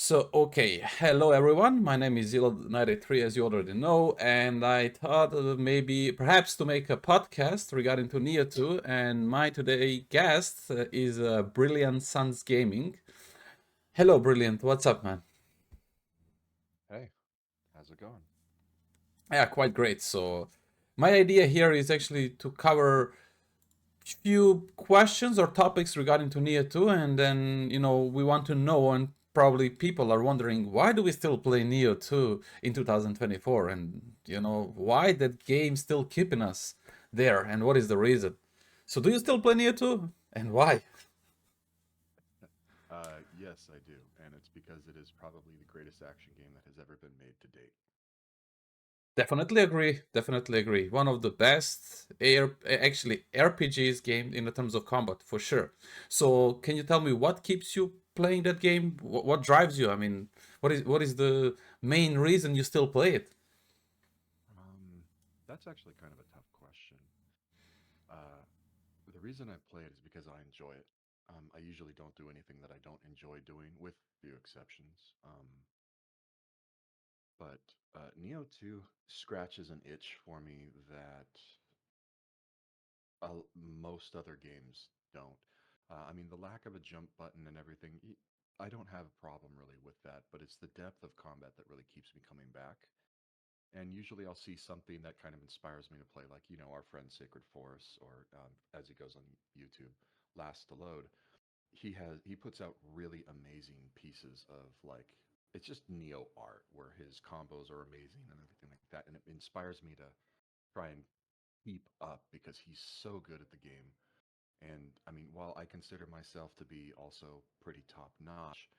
Okay, hello everyone. My name is Zilo93, as you already know, and I thought maybe perhaps to make a podcast regarding to Nioh 2. And my today guest is Brilliant Suns Gaming. Hello, Brilliant. What's up, man? Hey, how's it going? Yeah, quite great. My idea here is actually to cover few questions or topics regarding to Nioh 2, and then we want to know, and probably people are wondering, why do we still play Nioh 2 in 2024, and why that game still keeping us there, and what is the reason? So do you still play Nioh 2, and why? Yes, I do, and it's because it is probably the greatest action game that has ever been made to date. Definitely agree. Definitely agree. One of the best actually RPGs game in the terms of combat for sure. So can you tell me what keeps you playing that game? What drives you? I mean, what is the main reason you still play it? Um, that's actually kind of a tough question. Uh, the reason I play it is because I enjoy it. I usually don't do anything that I don't enjoy doing, with few exceptions. But Neo 2 scratches an itch for me that most other games don't. I mean, the lack of a jump button and everything, I don't have a problem really with that, but it's the depth of combat that really keeps me coming back. And usually I'll see something that kind of inspires me to play, like, our friend Sacred Forest, or as he goes on YouTube, Last to Load. He puts out really amazing pieces of, like, it's just Neo art where his combos are amazing and everything like that. And it inspires me to try and keep up because he's so good at the game. And I mean, while I consider myself to be also pretty top notch,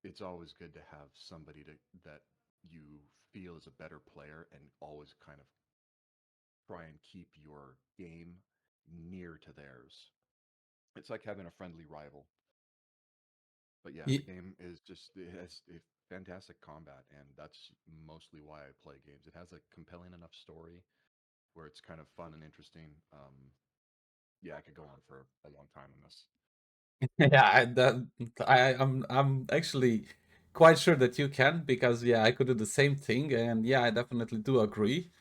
it's always good to have somebody that you feel is a better player and always kind of try and keep your game near to theirs. It's like having a friendly rival. But yeah, the Ye- game is just, it has a fantastic combat, and that's mostly why I play games. It has a compelling enough story where it's kind of fun and interesting. Yeah, I could go on for a long time on this. Yeah, I'm actually quite sure that you can because yeah, I could do the same thing, and yeah, I definitely do agree.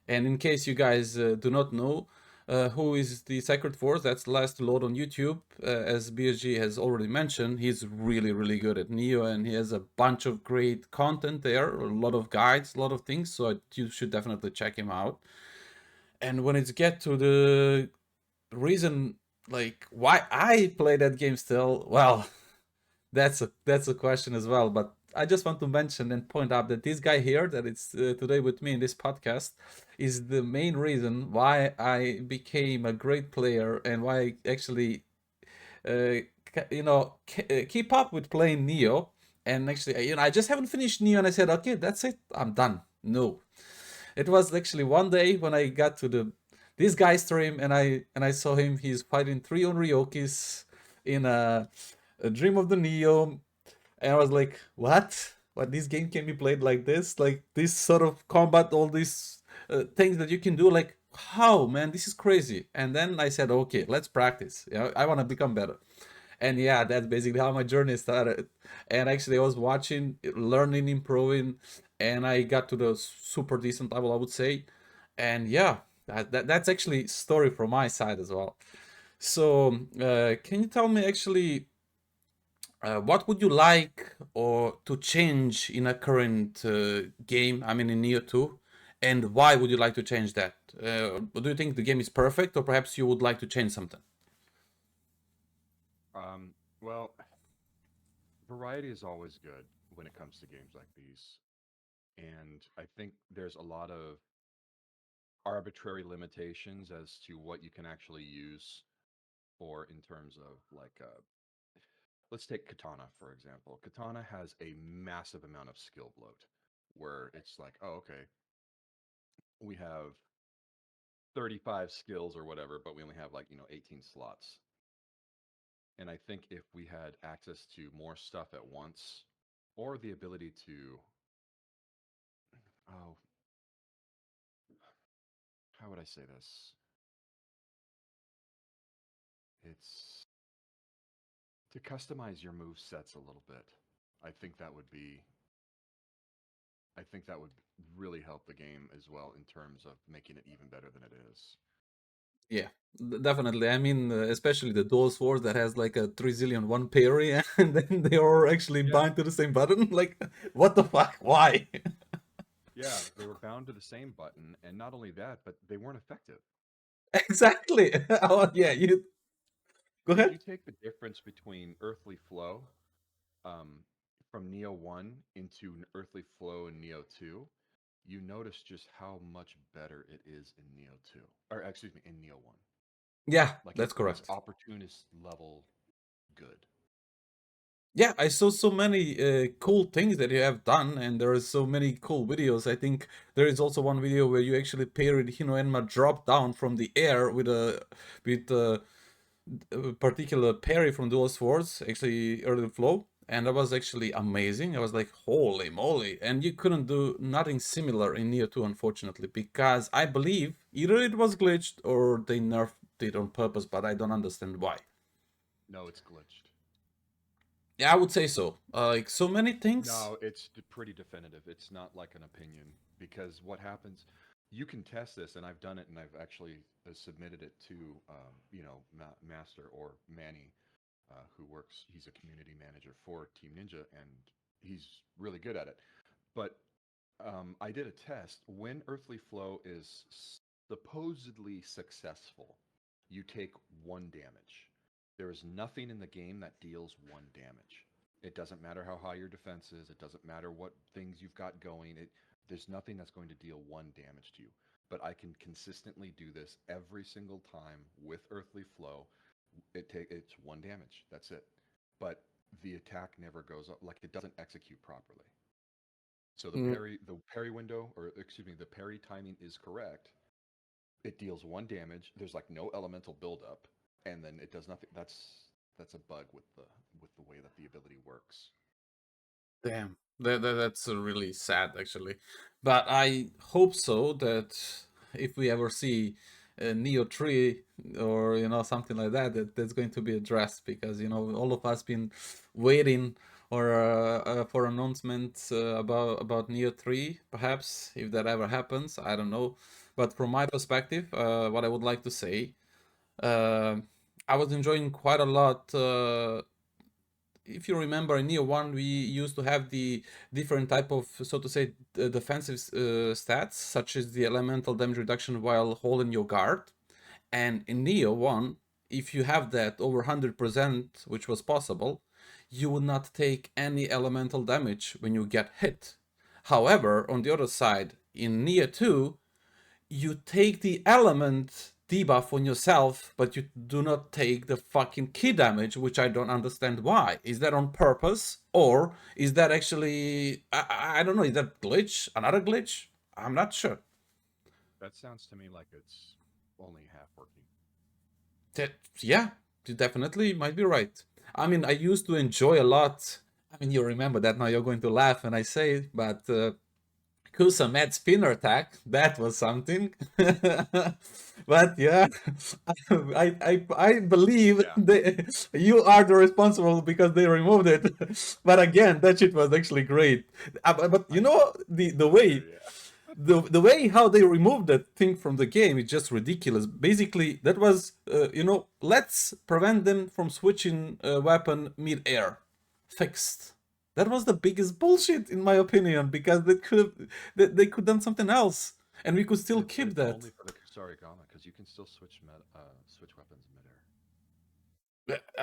And in case you guys do not know who is the Sacred Force, that's the last to load on YouTube. As BSG has already mentioned, he's really, really good at Neo, and he has a bunch of great content there, a lot of guides, a lot of things. So you should definitely check him out. And when it's get to the reason, like why I play that game still, well, that's a question as well. But I just want to mention and point out that this guy here, that it's today with me in this podcast, is the main reason why I became a great player and why I actually, keep up with playing Neo. And actually, I just haven't finished Neo, and I said, okay, that's it, I'm done. No, it was actually one day when I got to the this guy's stream, and I saw him. He's fighting three on Ryokis in a Dream of the Neo, and I was like, what? What, this game can be played like this? Like this sort of combat, all these things that you can do? Like, how, man? This is crazy. And then I said, okay, let's practice. Yeah, I want to become better. And yeah, that's basically how my journey started. And actually, I was watching, learning, improving, and I got to the super decent level, I would say. And yeah, that's actually story from my side as well. So, can you tell me actually what would you like or to change in a current game? I mean, in Neo 2, and why would you like to change that? Do you think the game is perfect, or perhaps you would like to change something? Well, variety is always good when it comes to games like these. And I think there's a lot of arbitrary limitations as to what you can actually use for, in terms of, like, let's take Katana, for example. Katana has a massive amount of skill bloat where it's like, oh, okay, we have 35 skills or whatever, but we only have, like, 18 slots. And I think if we had access to more stuff at once, or the ability to, oh, how would I say this? It's to customize your move sets a little bit. I think that would be I think that would really help the game as well in terms of making it even better than it is. Yeah, definitely. I mean, especially the dual swords that has like a 3 zillion one parry, and then they are actually Yeah, bind to the same button. Like, what the fuck? Why? yeah, they were bound to the same button, and not only that, but they weren't effective. Exactly. Oh, yeah, Like, you go if ahead. you take the difference between Earthly Flow um, from Neo 1 into Earthly Flow in Neo 2, you notice just how much better it is in Neo 2. Or, excuse me, in Neo 1. Yeah, Like, that's it's correct. opportunist level good. Yeah, I saw so many cool things that you have done, and there are so many cool videos. I think there is also one video where you actually parried Hinoenma drop down from the air with a particular parry from Dual Swords, actually early flow, and that was actually amazing. I was like, holy moly! And you couldn't do nothing similar in Neo 2, unfortunately, because I believe either it was glitched or they nerfed it on purpose, but I don't understand why. No, it's glitched. Yeah, I would say so. Like so many things. No, it's pretty definitive. It's not like an opinion because what happens, you can test this, and I've done it, and I've actually submitted it to, Master or Manny, who works. He's a community manager for Team Ninja, and he's really good at it. But I did a test when Earthly Flow is supposedly successful. You take 1 damage. There is nothing in the game that deals 1 damage. It doesn't matter how high your defense is. It doesn't matter what things you've got going. There's nothing that's going to deal 1 damage to you. But I can consistently do this every single time with Earthly Flow. It's 1 damage. That's it. But the attack never goes up. Like, it doesn't execute properly. So Mm, the parry window, or excuse me, the parry timing is correct. It deals 1 damage. There's like no elemental buildup, and then it does nothing. That's a bug with the way that the ability works. damn, that's really sad actually. But I hope so that if we ever see Neo 3 or something like that, that's going to be addressed because all of us been waiting for announcements about Neo 3, perhaps if that ever happens. I don't know. But from my perspective, what I would like to say, uh, I was enjoying quite a lot. If you remember in Neo 1, we used to have the different type of, so to say, defensive stats, such as the elemental damage reduction while holding your guard. And in Neo 1, if you have that over 100%, which was possible, you would not take any elemental damage when you get hit. However, on the other side, in Neo 2, you take the element debuff on yourself, but you do not take the fucking key damage, which I don't understand why. Is that on purpose? Or is that actually, I don't know, is that glitch? Another glitch? I'm not sure. That sounds to me like it's only half working. That, yeah, you definitely might be right. I mean, I used to enjoy a lot. I mean, you remember that now, you're going to laugh when I say it, but Kusa mad spinner attack, that was something. But yeah, I believe Yeah, you are the responsible because they removed it. But again, that shit was actually great. But I you know the that's fair. way Yeah, the way how they removed that thing from the game is just ridiculous. Basically, that was let's prevent them from switching weapon mid-air. Fixed. That was the biggest bullshit in my opinion because they could done something else and we could still but keep it's that. only for the Kusarigama because you can still switch weapons midair.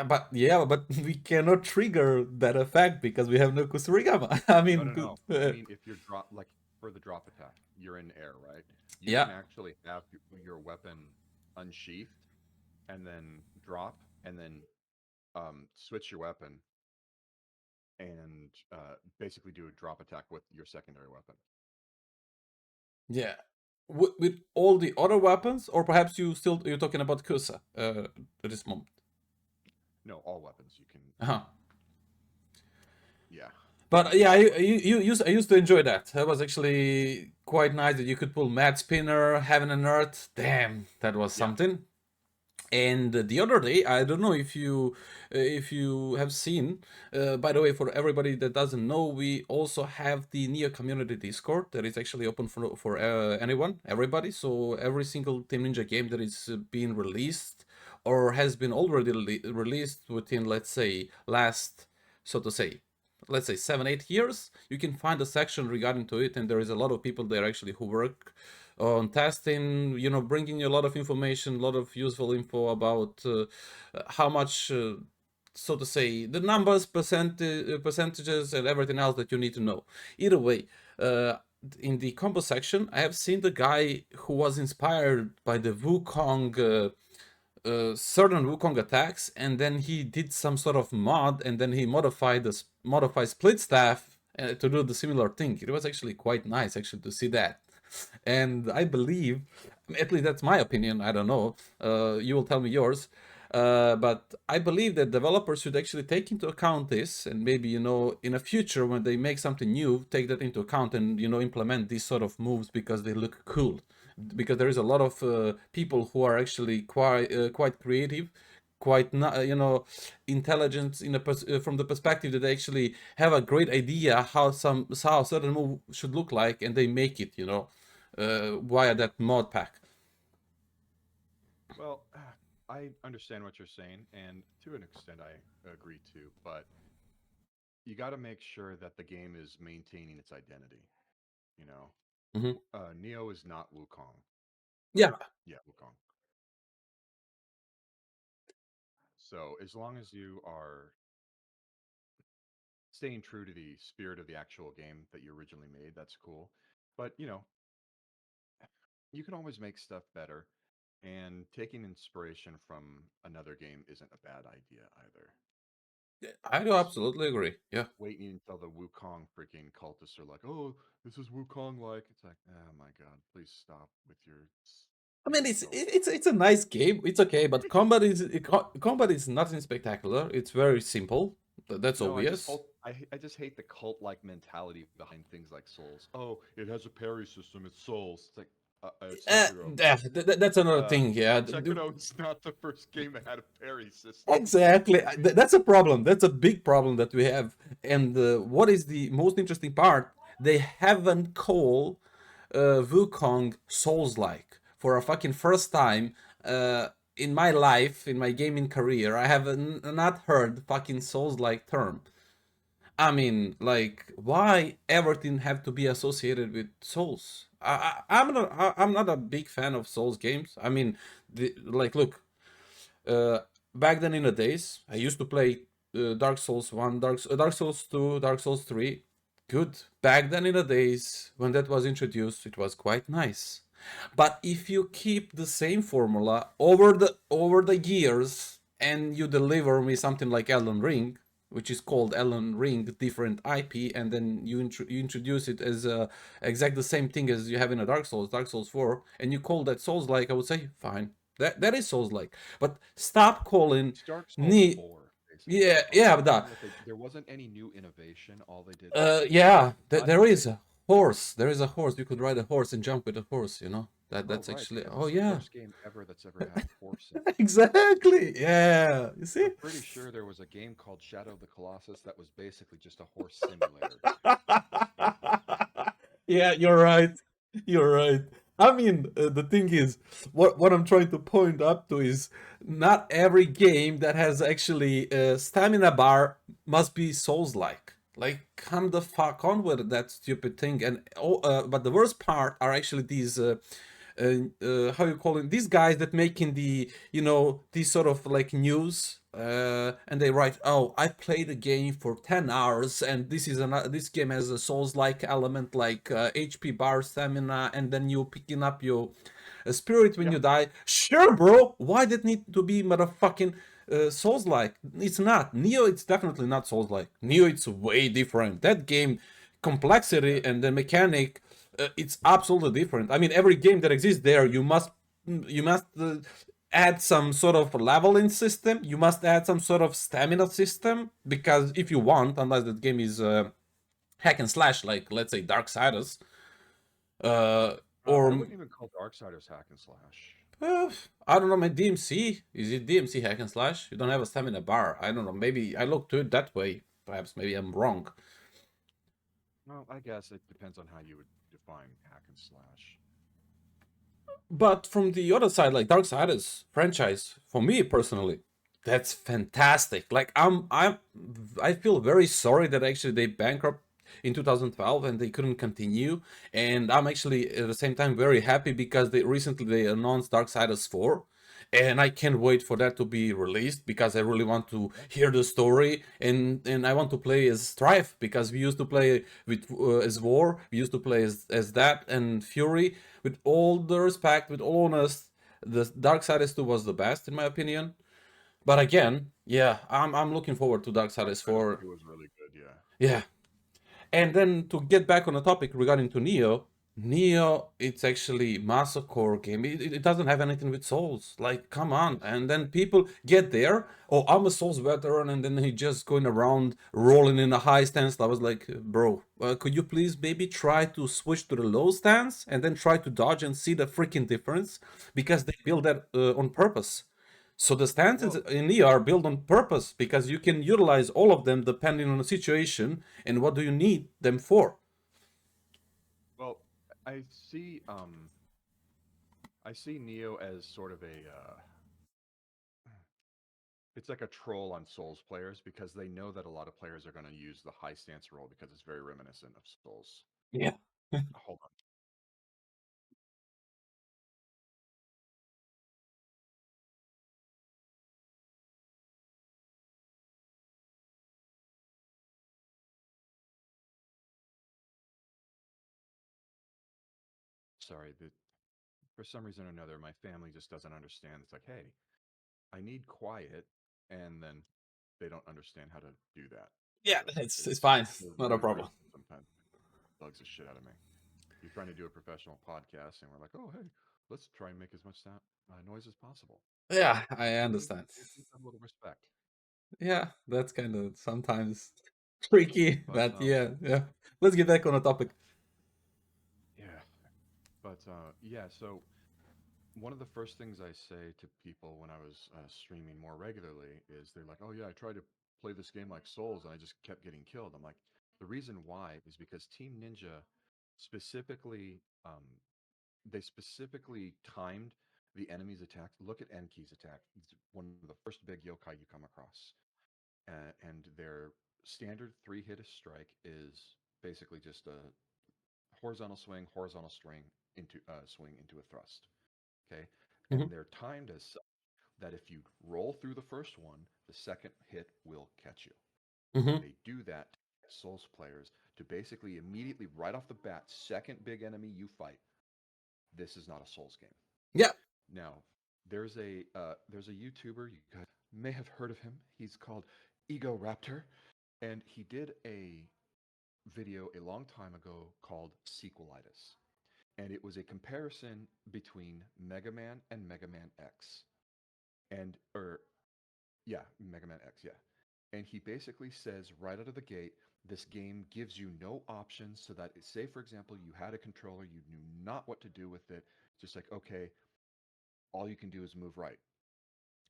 But yeah, but we cannot trigger that effect because we have no Kusarigama. I No, mean, no, no. I mean, if you're drop like for the drop attack, you're in air, right? You yeah, can actually have your weapon unsheathed and then drop and then switch your weapon and basically do a drop attack with your secondary weapon. yeah. With all the other weapons, or perhaps you're talking about Kusa at this moment. No, all weapons you can. Uh-huh. Yeah, But yeah, all weapons. I used to enjoy that. That was actually quite nice that you could pull Mad Spinner, Heaven and Earth. Damn, that was Yeah, something. And the other day, I don't know if you have seen. By the way, for everybody that doesn't know, we also have the Nioh community Discord that is actually open for anyone, everybody. So every single Team Ninja game that is being released or has been already released within, let's say, last, so to say, let's say 7 8 years, you can find a section regarding to it, and there is a lot of people there actually who work on testing, bringing you a lot of information, a lot of useful info about how much, so to say, the numbers, percentages, and everything else that you need to know. Either way, uh, in the combo section, I have seen the guy who was inspired by the Wukong. Certain Wukong attacks, and then he did some sort of mod, and then he modified split staff to do the similar thing. It was actually quite nice, actually, to see that. And I believe, at least that's my opinion. I don't know. You will tell me yours. But I believe that developers should actually take into account this, and maybe in the future when they make something new, take that into account and implement these sort of moves because they look cool. Because there is a lot of people who are actually quite creative, quite intelligent from the perspective that they actually have a great idea how certain move should look like, and they make it via that mod pack. Well, I understand what you're saying, and to an extent, I agree too. But you got to make sure that the game is maintaining its identity. You know, Hmm. Neo is not Wukong, Yeah, or yeah, Wukong. So as long as you are staying true to the spirit of the actual game that you originally made, that's cool. But you can always make stuff better, and taking inspiration from another game isn't a bad idea either. I do Just absolutely agree. Yeah. waiting until the Wukong freaking cultists are like, "Oh, this is Wukong like." It's like, "Oh my god, please stop with your I mean, stupid it's cult." it's a nice game. It's okay, but combat is nothing spectacular. It's very simple. That's No, obvious. I just hate the cult-like mentality behind things like Souls. Oh, it has a parry system. It's Souls. It's like it's Sekiro. That's another Uh, thing. Yeah, Sekiro is not the first game that had a parry system. exactly. I mean, That's a problem. That's a big problem that we have. And what is the most interesting part? They haven't called Wukong Souls-like for a fucking first time in my life, in my gaming career. I have not heard fucking Souls-like term. I mean, like, why everything have to be associated with Souls? I'm not a big fan of Souls games. I mean, look, uh, back then in the days, I used to play Dark Souls 1, Dark Souls 2, Dark Souls 3. Good. Back then in the days when that was introduced, it was quite nice. But if you keep the same formula over the years and you deliver me something like Elden Ring, which is called Elden Ring, different IP, and then you introduce it as exact the same thing as you have in a Dark Souls 4, and you call that Souls like, I would say, fine. That is Souls like. But stop calling it's Dark Souls Ni 4, basically. yeah, All yeah, they've but done with it, there wasn't any new innovation. All they did was yeah, there is update. a horse. There is a horse. You could ride a horse and jump with a horse, Oh, That's right, actually, because oh it's the yeah. first game ever that's ever had a horse in it. Exactly. Yeah. You see? I'm pretty sure there was a game called Shadow of the Colossus that was basically just a horse simulator. Yeah, you're right. You're right. I mean, the thing is, what I'm trying to point up to is not every game that has actually a stamina bar must be Souls-like. Like, come the fuck on with that stupid thing. And but the worst part are actually these. How you call it? These guys that making these sort of like news, and they write, "Oh, I played the game for 10 hours, and this game has a Souls-like element, like HP bar, stamina, and then you picking up your spirit when Yeah, you die." Sure, bro. Why did it need to be motherfucking Souls-like? It's not. Neo, it's definitely not Souls-like. Neo, it's way different. That game yeah. complexity and the mechanic, it's absolutely different. I mean, every game that exists there, you must add some sort of leveling system. You must add some sort of stamina system, because if you want, unless that game is hack and slash, like, let's say, Darksiders, uh, I or wouldn't even call Darksiders hack and slash. Uh, I don't know, my DMC? Is it DMC hack and slash? You don't have a stamina bar. I don't know. Maybe I look to it that way. Perhaps maybe I'm wrong. Well, I guess it depends on how you would define hack and slash. But from the other side, like Darksiders franchise, for me personally, that's fantastic. Like I feel very sorry that actually they bankrupt in 2012 and they couldn't continue. And I'm actually at the same time very happy because they announced Darksiders 4. And I can't wait for that to be released because I really want to Yeah. hear the story and I want to play as Strife because we used to play with as War, we used to play as that and Fury. With all the respect, with all honest, the Darksiders 2 was the best in my opinion. But again, yeah, I'm looking forward to Darksiders Darksiders 4. 2 was really good, yeah. Yeah, and then to get back on the topic regarding to Neo, Neo, it's actually massacre game. It doesn't have anything with souls. Like, come on. And then people get there. Oh, I'm a souls veteran, and then he just going around rolling in a high stance. I was like, bro, could you please maybe try to switch to the low stance and then try to dodge and see the freaking difference? Because they build that on purpose. So the stances Well, in E are built on purpose because you can utilize all of them depending on the situation and what do you need them for. well, I see I see Neo as sort of a it's like a troll on Souls players because they know that a lot of players are going to use the high stance roll because it's very reminiscent of Souls. Yeah. Hold on. Sorry, for some reason or another, my family just doesn't understand. It's like, hey, I need quiet, and then they don't understand how to do that. Yeah, So it's it's fine. they're Not a very problem. irritating sometimes. Bugs the shit out of me. You're trying to do a professional podcast, and we're like, oh, hey, let's try and make as much noise as possible. Yeah, I You need, understand. you need to have a little respect. Yeah, that's kind of sometimes tricky, But but yeah, yeah. Let's get back on the topic. yeah, yeah. So one of the first things I say to people when I was streaming more regularly is they're like, "Oh yeah, I tried to play this game like Souls and I just kept getting killed." I'm like, the reason why is because Team Ninja specifically, they specifically timed the enemy's attack. Look at Enki's attack; it's one of the first big yokai you come across, and their standard three-hit strike is basically just a horizontal swing into swing into a thrust. Okay, Hmm. and they're timed as such that if you roll through the first one, the second hit will catch you. And Hmm. they do that to get Souls players to basically immediately, right off the bat, second big enemy you fight, this is not a Souls game. Yeah. Now, there's a YouTuber you guys may have heard of him. He's called Ego Raptor, and he did a video a long time ago called Sequelitis, and it was a comparison between Mega Man and Mega Man X, and or yeah, Mega Man X, yeah. And he basically says right out of the gate, this game gives you no options so that, say, for example, you had a controller, you knew not what to do with it. Just like, okay, all you can do is move right.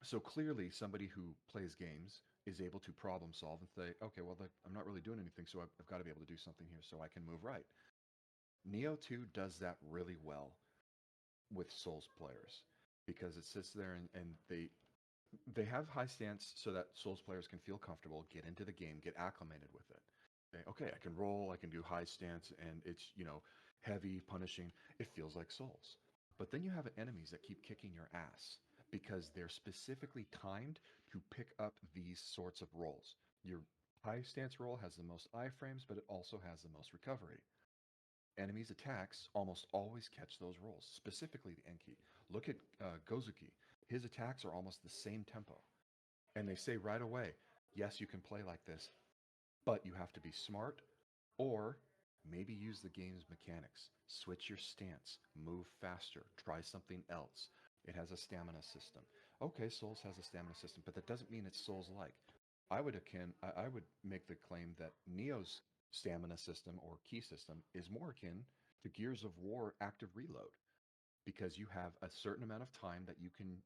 So clearly, somebody who plays games is able to problem solve and say, okay, well, I'm not really doing anything, so I've got to be able to do something here so I can move right. Neo 2 does that really well with Souls players because it sits there and they have high stance so that Souls players can feel comfortable, get into the game, get acclimated with it. Okay, I can roll, I can do high stance, and it's, heavy, punishing. It feels like Souls. But then you have enemies that keep kicking your ass because they're specifically timed to pick up these sorts of rolls. Your high stance roll has the most iframes, but it also has the most recovery. Enemies' attacks almost always catch those rolls, specifically the Enki. Look at Gozuki. His attacks are almost the same tempo. And they say right away, yes, you can play like this, but you have to be smart or maybe use the game's mechanics. Switch your stance, move faster, try something else. It has a stamina system. Okay, Souls has a stamina system, but that doesn't mean it's Souls-like. I would make the claim that Neo's stamina system or key system is more akin to Gears of War active reload. because you have a certain amount of time that you can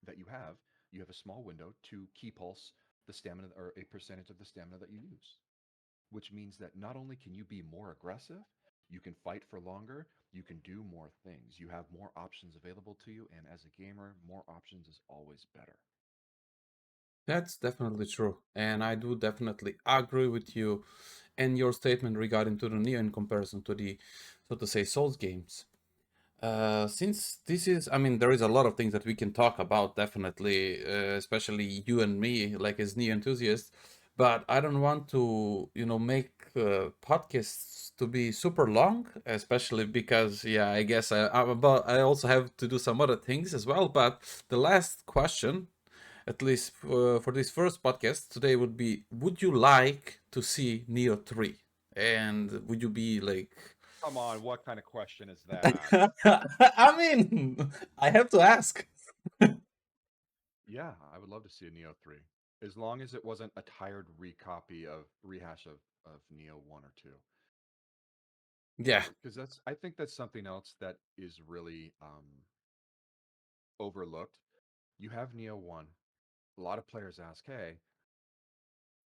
that you have a small window to key pulse the stamina or a percentage of the stamina that you use, which means that not only can you be more aggressive, you can fight for longer, you can do more things. You have more options available to you, and as a gamer, more options is always better. That's definitely true, and I do definitely agree with you and your statement regarding to the Neo in comparison to the, so to say, Souls games. Since this is, I mean, there is a lot of things that we can talk about, definitely, especially you and me, like as Neo enthusiasts. But I don't want to, make podcasts to be super long, especially because, yeah, I guess I also have to do some other things as well. But the last question, at least for this first podcast today, would be: would you like to see Neo 3? And would you be like, Come on, what kind of question is that? I mean, I have to ask. Yeah, I would love to see a Neo 3. As long as it wasn't a tired recopy of rehash of Neo 1 or 2. Yeah, Because that's I think that's something else that is really overlooked. You have Neo 1. A lot of players ask, "Hey,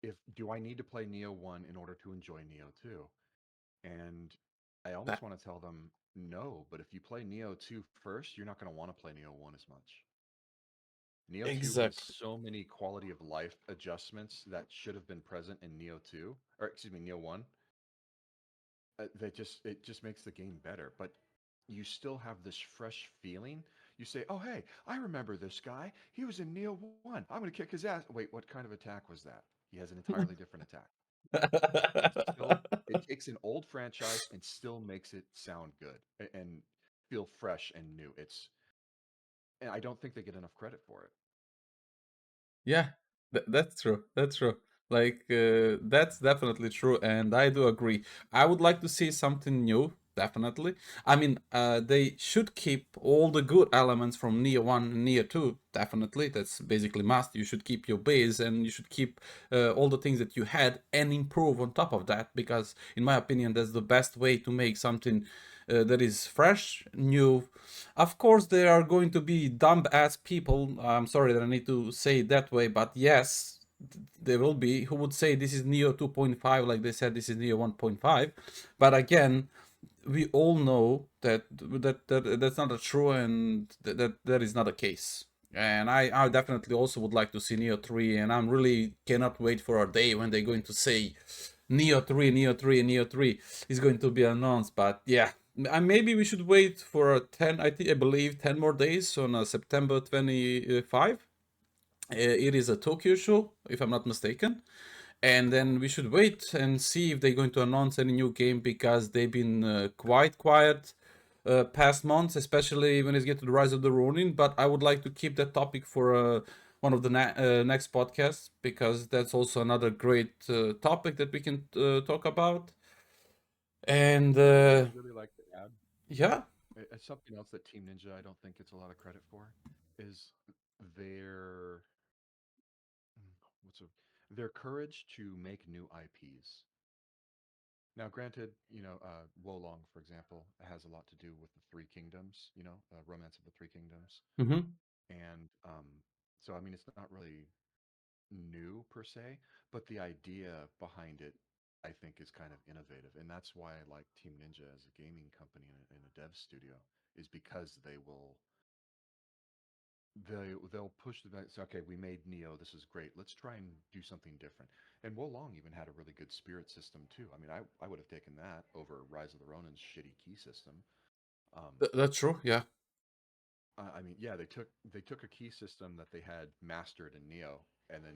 if do I need to play Neo 1 in order to enjoy Neo 2?" And I almost that want to tell them no, but if you play Neo 2 first, you're not going to want to play Neo 1 as much. Neo 2 has exactly. so many quality of life adjustments that should have been present in Neo 2, or excuse me, Neo 1. That just it just makes the game better, but you still have this fresh feeling. You say, "Oh, hey, I remember this guy. He was in Neo 1. I'm going to kick his ass." Wait, what kind of attack was that? He has an entirely different attack. And still it takes an old franchise and still makes it sound good and feel fresh and new. It's and I don't think they get enough credit for it. Yeah, that's true. That's true. Like, that's definitely true, and I do agree. I would like to see something new, definitely. I mean, they should keep all the good elements from Neo 1 and Neo 2, definitely. That's basically must. You should keep your base, and you should keep all the things that you had and improve on top of that, because, in my opinion, that's the best way to make something that is fresh, new. Of course, there are going to be dumb ass people. I'm sorry that I need to say it that way, but yes, there will be who would say this is Neo 2.5, like they said this is Neo 1.5. But again, we all know that that's not a true, and that is not a case. And I definitely also would like to see Neo 3, and I'm really cannot wait for a day when they're going to say Neo 3, Neo 3, Neo 3 is going to be announced. But yeah, maybe we should wait for 10, I believe 10 more days on September 25. It is a Tokyo show, if I'm not mistaken. And then we should wait and see if they're going to announce any new game, because they've been quite quiet past months, especially when it gets to the Rise of the Ronin. But I would like to keep that topic for one of the next podcasts, because that's also another great topic that we can talk about. And You know what I'd really like to add? yeah. Something else that Team Ninja I don't think gets a lot of credit for is their what's a, their courage to make new IPs. Now, granted, Wolong, for example, has a lot to do with the Three Kingdoms, Romance of the Three Kingdoms. Hmm. And so, I mean, it's not really new per se, but the idea behind it, I think, is kind of innovative. And that's why I like Team Ninja as a gaming company and a dev studio, is because they'll push the back. Say, okay, we made Neo. This is great. Let's try and do something different. And Wolong even had a really good spirit system too. I mean, I would have taken that over Rise of the Ronin's shitty key system. Um, That's true. Yeah. I mean, yeah, they took a key system that they had mastered in Neo, and then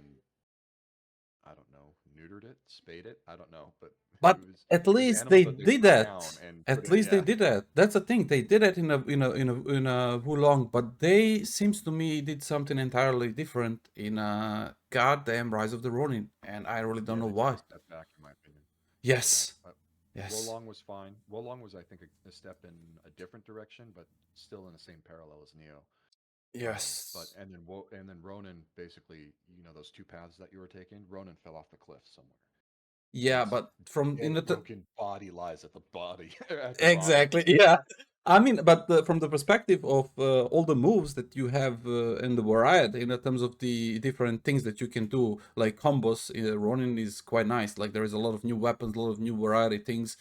I don't know, neutered it, spayed it. I don't know, but it But was at it was least animals they that they did put down that. and put At in. least they Yeah, did that. That's the thing. They did it in a Wulong, but they seems to me did something entirely different in goddamn Rise of the Ronin, and I really don't yeah, know they took why. a step back in my opinion. Yeah, Yes. but Yes. Wolong was fine. Wolong was, I think, a step in a different direction, but still in the same parallel as Neo. But Yes. and then Ronan basically, those two paths that you were taking, Ronan fell off the cliff somewhere. Yeah, His but from in dead, the broken body lies at the body at the bottom. exactly, yeah. I mean, but from the perspective of all the moves that you have in the variety, in terms of the different things that you can do, like combos, Ronin is quite nice. Like there is a lot of new weapons, a lot of new variety things,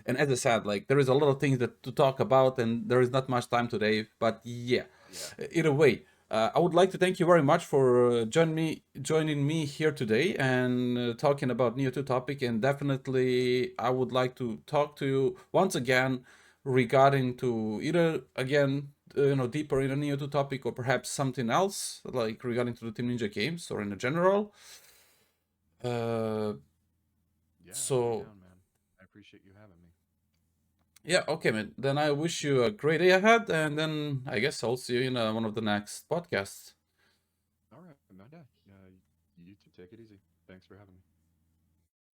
and as I said, like there is a lot of things that to talk about, and there is not much time today. But yeah, Yeah. either way, I would like to thank you very much for joining me here today and talking about Neo 2 topic. And definitely, I would like to talk to you once again regarding to either again deeper in a Neo 2 topic or perhaps something else like regarding to the Team Ninja games or in general. Uh, Yeah, I'd be so down, man. I appreciate you having me. yeah, okay, man. Then I wish you a great day ahead, and then I guess I'll see you in one of the next podcasts. All right, man. Yeah. You too. Take it easy. Thanks for having me.